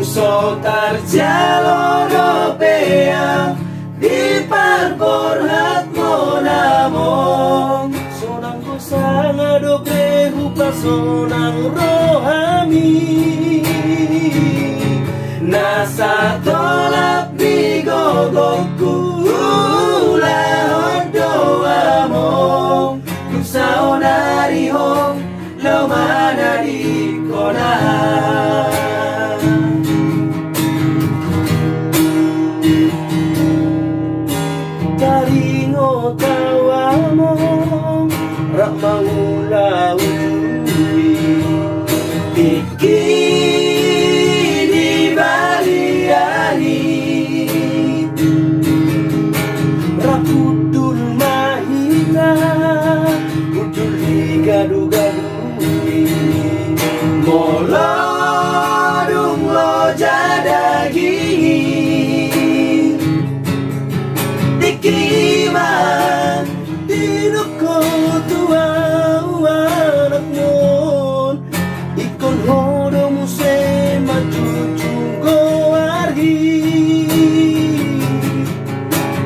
tungso tarjalo pea di parborhat mo namong sonang ko sanga dobre hupa sonang rohami nasa tolap ni gogokku lahon doa mong kusao nari hong lau mana di kona taringo tawa mong rak mangula ujuri pikir Rakudul mahina Kudul digadu-gadui Molodung lo jadagi Dikiriman Dinuko tua anak mon Ikon hodo muse macucu goarhi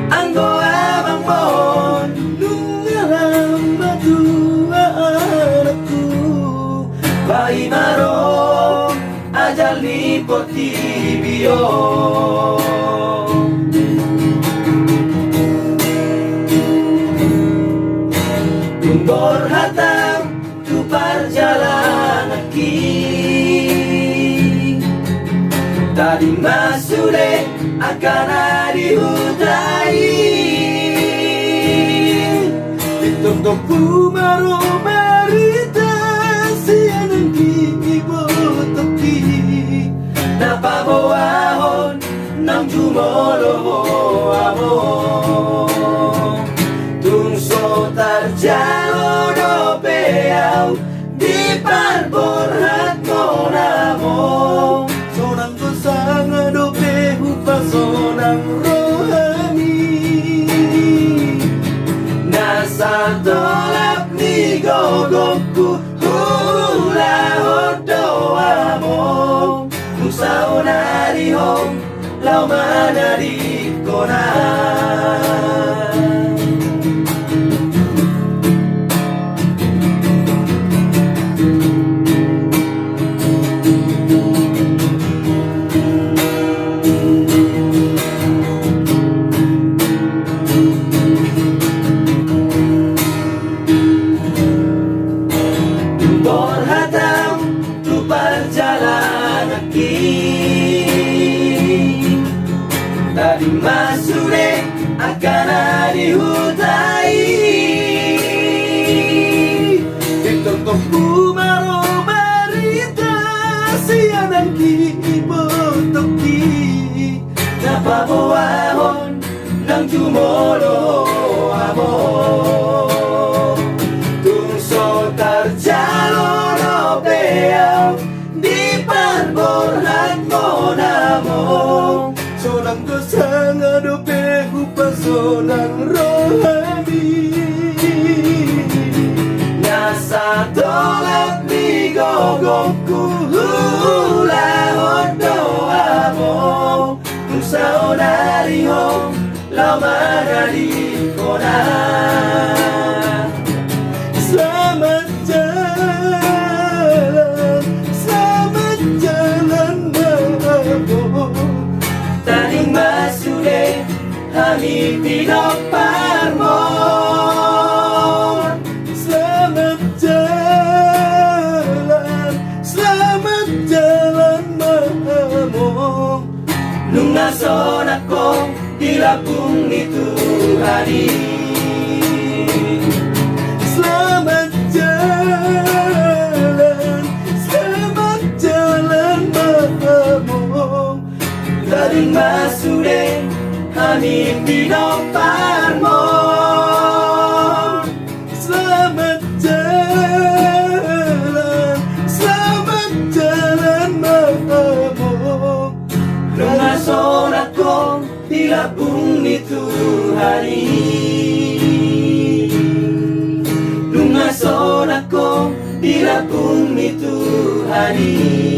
Anggo abang bon Nungalam badua anakku Bayi maro Ajal ni poti bio Tumbor hatam Tu perjalanan ki Tadi masule akan dihutai Ditutup kumaro marita sianang ibu toki Napabawahon ng jumolo amo Tungso tarjalo do peaw di parborhat mo namong sonang ko sanga do pehupa sonang rohani nasa tolap ni gogokku hula hodoa mong kusao nari hong lau mana di kona perjalanan ki Tadi masure akan dihutai Ditutup kumaro barita sianang ki ibu toki Napabawahon ng jumolo amo Tungso tarjalo no peaw di parborhat mo namong sonang ko sanga do pehupa sonang rohani nasa tolak ni gogokku hula hodoa mo kusao nari hong lau mana di kona Selamat jalan maafo Taning masude Kami tidak parmon Selamat jalan maafo Lungason ako dilapung itu hari Selamat jalan maafo Taring masude Kami tidak parmon Selamat jalan maafo Lungason ako dilapung itu hari Lungason ako dilapung itu hari